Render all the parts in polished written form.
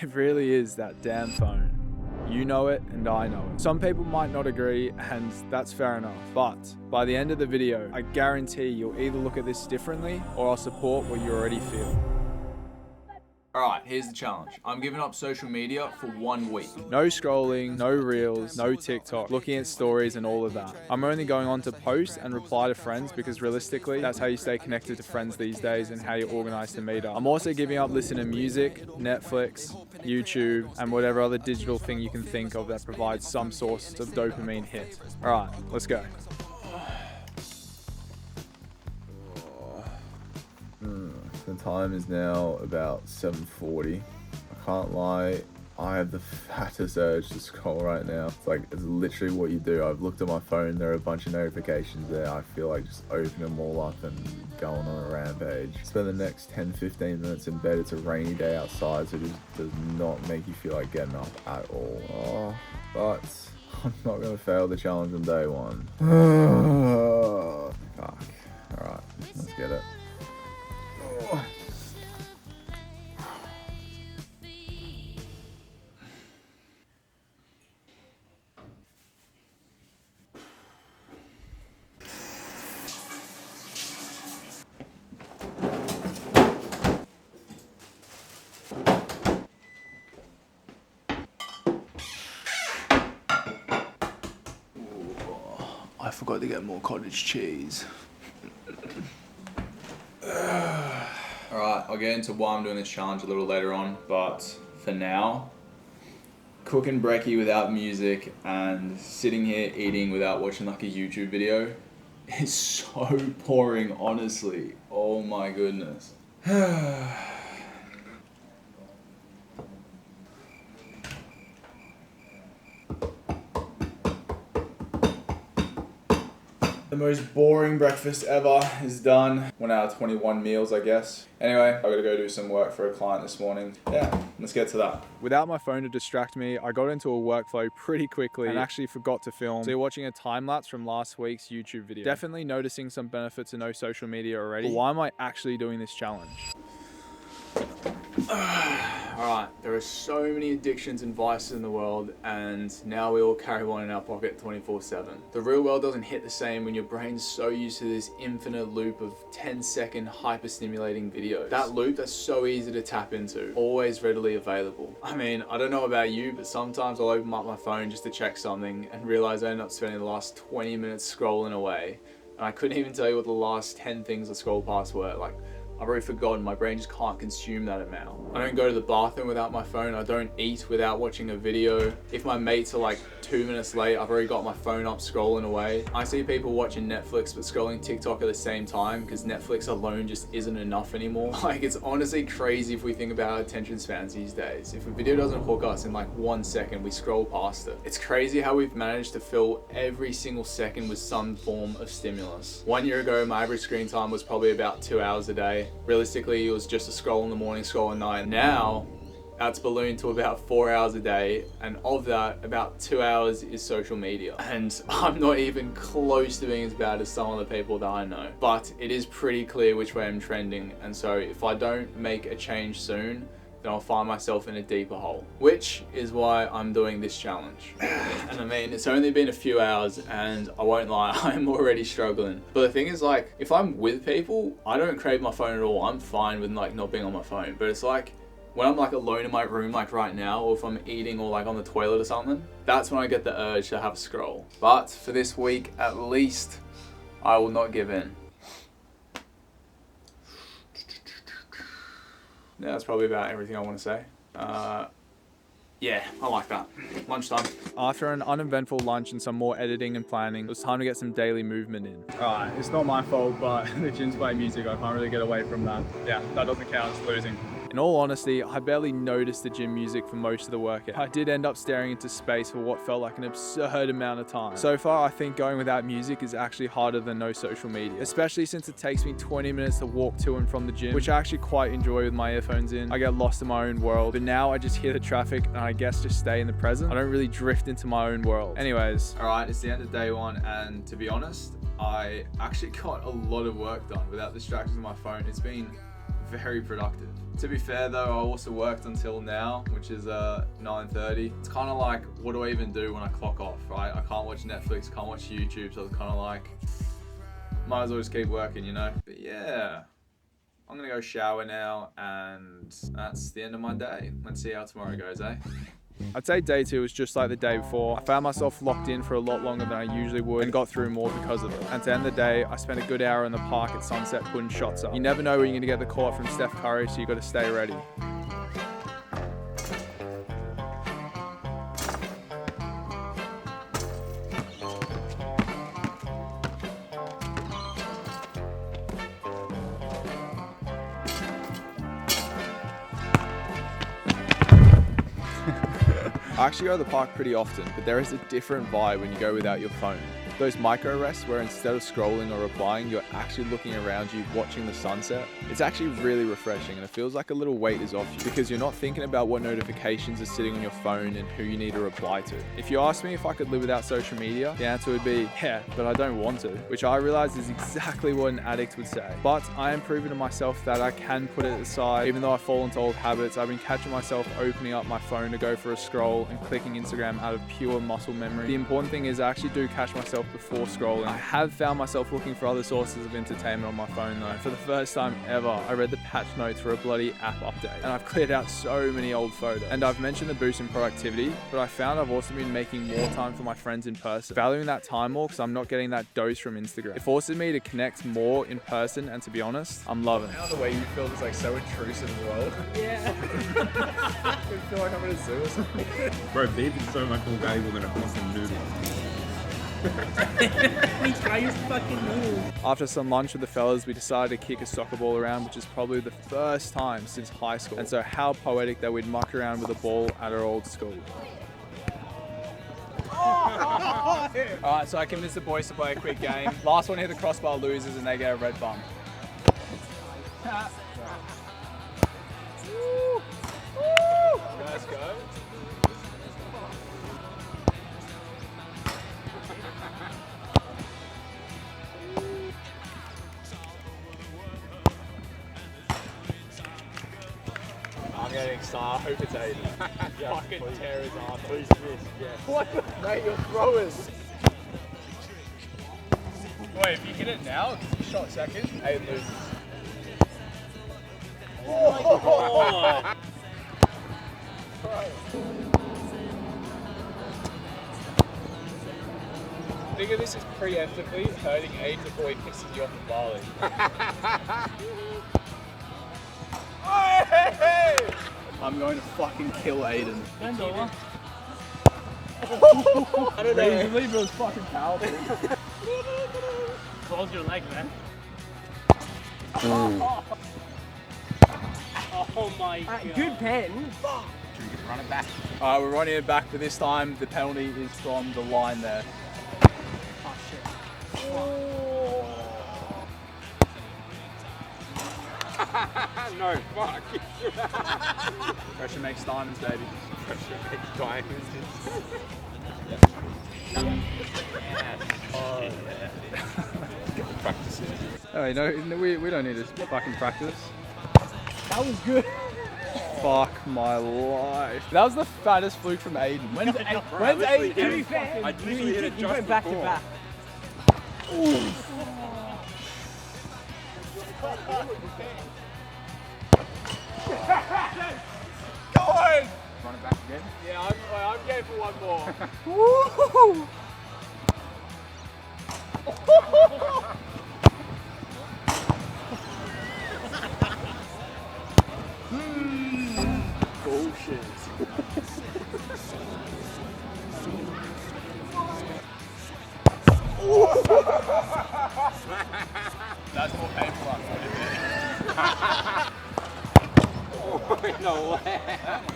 It really is that damn phone. You know it and I know it. Some people might not agree, and that's fair enough. But by the end of the video, I guarantee you'll either look at this differently or I'll support what you already feel. Alright, here's the challenge. I'm giving up social media for 1 week. No scrolling, no reels, no TikTok, looking at stories and all of that. I'm only going on to post and reply to friends because realistically, that's how you stay connected to friends these days and how you organize to meet up. I'm also giving up listening to music, Netflix, YouTube, and whatever other digital thing you can think of that provides some source of dopamine hit. Alright, let's go. The time is now about 7:40. I can't lie, I have the fattest urge to scroll right now. It's literally what you do. I've looked at my phone, there are a bunch of notifications there. I feel like just opening them all up and going on a rampage. Spend the next 10-15 minutes in bed. It's a rainy day outside, so it just does not make you feel like getting up at all. But I'm not gonna fail the challenge on day one. Fuck. Alright, let's get it. I forgot to get more cottage cheese. Alright, I'll get into why I'm doing this challenge a little later on, but for now, cooking brekkie without music and sitting here eating without watching like a YouTube video is so boring, honestly. Oh my goodness. The most boring breakfast ever is done. 1 hour 21 meals, I guess. Anyway, I gotta go do some work for a client this morning. Yeah, let's get to that. Without my phone to distract me, I got into a workflow pretty quickly and actually forgot to film. So you're watching a time lapse from last week's YouTube video. Definitely noticing some benefits to no social media already. But why am I actually doing this challenge? Alright, there are so many addictions and vices in the world, and now we all carry one in our pocket 24/7. The real world doesn't hit the same when your brain's so used to this infinite loop of 10-second hyper-stimulating videos. That loop that's so easy to tap into, always readily available. I mean, I don't know about you, but sometimes I'll open up my phone just to check something and realize I ended up spending the last 20 minutes scrolling away, and I couldn't even tell you what the last 10 things I scrolled past were. I've already forgotten, my brain just can't consume that amount. I don't go to the bathroom without my phone, I don't eat without watching a video. If my mates are like 2 minutes late, I've already got my phone up scrolling away. I see people watching Netflix but scrolling TikTok at the same time because Netflix alone just isn't enough anymore. It's honestly crazy if we think about our attention spans these days. If a video doesn't hook us in like 1 second, we scroll past it. It's crazy how we've managed to fill every single second with some form of stimulus. 1 year ago, my average screen time was probably about 2 hours a day. Realistically, it was just a scroll in the morning, scroll at night. Now, that's ballooned to about 4 hours a day, and of that, about 2 hours is social media. And I'm not even close to being as bad as some of the people that I know. But it is pretty clear which way I'm trending, and so if I don't make a change soon, then I'll find myself in a deeper hole, which is why I'm doing this challenge. And I mean, it's only been a few hours and I won't lie, I'm already struggling. But the thing is, if I'm with people, I don't crave my phone at all. I'm fine with not being on my phone, but it's when I'm alone in my room right now, or if I'm eating or on the toilet or something, that's when I get the urge to have a scroll. But for this week, at least, I will not give in. Yeah, that's probably about everything I want to say. Yeah, I like that. Lunchtime. After an uneventful lunch and some more editing and planning, it was time to get some daily movement in. Alright, it's not my fault, but the gym's playing music. I can't really get away from that. Yeah, that doesn't count as losing. In all honesty, I barely noticed the gym music for most of the workout. I did end up staring into space for what felt like an absurd amount of time. So far, I think going without music is actually harder than no social media, especially since it takes me 20 minutes to walk to and from the gym, which I actually quite enjoy with my earphones in. I get lost in my own world, but now I just hear the traffic and I guess just stay in the present. I don't really drift into my own world. Anyways. Alright, it's the end of day one, and to be honest, I actually got a lot of work done without distractions on my phone. It's been very productive. To be fair though, I also worked until now, which is 9:30. It's kind of like, what do I even do when I clock off, right? I can't watch Netflix, can't watch YouTube, so it's kind of like, might as well just keep working, you know? But yeah, I'm gonna go shower now, and that's the end of my day. Let's see how tomorrow goes, eh? I'd say day 2 was just like the day before. I found myself locked in for a lot longer than I usually would and got through more because of it. And to end the day, I spent a good hour in the park at sunset putting shots up. You never know when you're gonna get the call from Steph Curry, so you gotta stay ready. I actually go to the park pretty often, but there is a different vibe when you go without your phone. Those micro rests where instead of scrolling or replying, you're actually looking around you, watching the sunset. It's actually really refreshing, and it feels like a little weight is off you because you're not thinking about what notifications are sitting on your phone and who you need to reply to. If you ask me if I could live without social media, the answer would be, yeah, but I don't want to, which I realize is exactly what an addict would say. But I am proving to myself that I can put it aside. Even though I fall into old habits, I've been catching myself opening up my phone to go for a scroll and clicking Instagram out of pure muscle memory. The important thing is I actually do catch myself before scrolling. I have found myself looking for other sources of entertainment on my phone though. For the first time ever, I read the patch notes for a bloody app update, and I've cleared out so many old photos. And I've mentioned the boost in productivity, but I found I've also been making more time for my friends in person. Valuing that time more because I'm not getting that dose from Instagram. It forces me to connect more in person, and to be honest, I'm loving it. Now the way you feel is like so intrusive as well. Yeah. I feel like I'm in a zoo or something. Bro, beef is so much more valuable than a constant noodle. Try your fucking noodles. After some lunch with the fellas, we decided to kick a soccer ball around, which is probably the first time since high school. And so how poetic that we'd muck around with a ball at our old school. Alright, so I convinced the boys to play a quick game. Last one hit the crossbar loses and they get a red bump. Let's go. I'm getting excited. I hope it's Aiden. Yeah, fucking please. Tear his ass. Please, yes. What? Mate, you're throwers. Wait, if you hit it now, shot second, Aiden loses. Oh. Think of this as preemptively hurting Aiden before he pisses you off the volley. Hey! I'm going to fucking kill Aiden. $10. I don't know. Reasonably, but it was fucking powerful. Close your leg, man. Oh my god. Good pen. Run it back. Alright, we're running it back, but this time the penalty is from the line there. Oh shit. No, fuck. Pressure makes diamonds, baby. Pressure makes diamonds. Oh, yeah. Practice it. Oh, you know, we don't need to fucking practice. That was good. Fuck my life. That was the fattest fluke from Aiden. When's Aiden? To be fair, I literally hit it you just went back to before. back. Go on! Run it back again. Yeah, I'm game for one more. Woo! Bullshit. That's more painful. No way.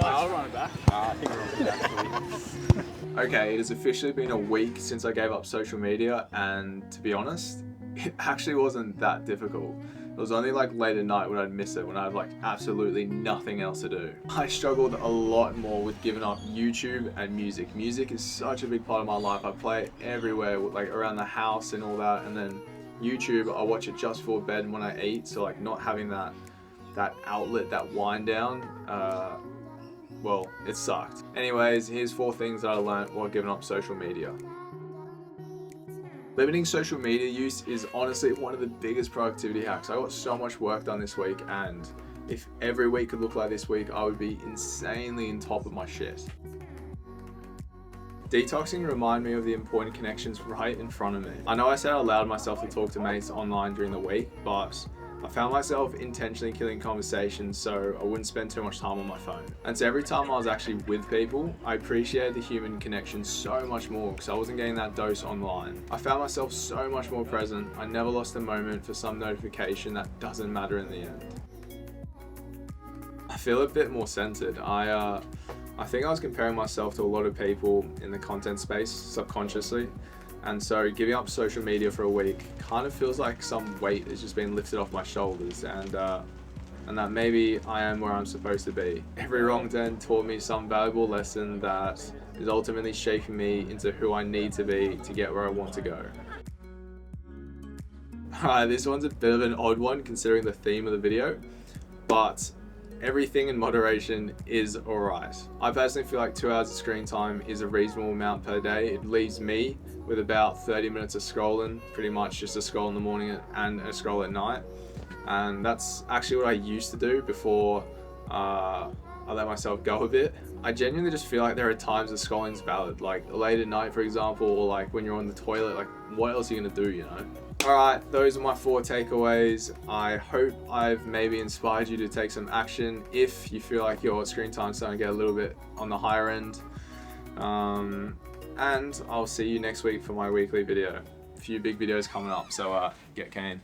I'll run it back. I think we're on the back, please. Okay, it has officially been a week since I gave up social media, and to be honest, it actually wasn't that difficult. It was only like late at night when I'd miss it, when I had like absolutely nothing else to do. I struggled a lot more with giving up YouTube and music. Music is such a big part of my life. I play it everywhere, like around the house and all that, and then YouTube, I watch it just before bed and when I eat, so like not having that that outlet, that wind down, well, it sucked. Anyways, here's 4 things that I learned while giving up social media. Limiting social media use is honestly one of the biggest productivity hacks. I got so much work done this week, and if every week could look like this week, I would be insanely on top of my shit. Detoxing reminded me of the important connections right in front of me. I know I said I allowed myself to talk to mates online during the week, but I found myself intentionally killing conversations so I wouldn't spend too much time on my phone. And so every time I was actually with people, I appreciated the human connection so much more because I wasn't getting that dose online. I found myself so much more present. I never lost a moment for some notification that doesn't matter in the end. I feel a bit more centered. I think I was comparing myself to a lot of people in the content space subconsciously. And so giving up social media for a week kind of feels like some weight has just been lifted off my shoulders, and that maybe I am where I'm supposed to be. Every wrong turn taught me some valuable lesson that is ultimately shaping me into who I need to be to get where I want to go. Alright, this one's a bit of an odd one considering the theme of the video, but everything in moderation is alright. I personally feel like 2 hours of screen time is a reasonable amount per day. It leaves me with about 30 minutes of scrolling, pretty much just a scroll in the morning and a scroll at night. And that's actually what I used to do before I let myself go a bit. I genuinely just feel like there are times that scrolling's valid, like late at night, for example, or like when you're on the toilet. Like, what else are you gonna do, you know? Alright, those are my 4 takeaways. I hope I've maybe inspired you to take some action if you feel like your screen time's starting to get a little bit on the higher end. And I'll see you next week for my weekly video. A few big videos coming up, so get keen.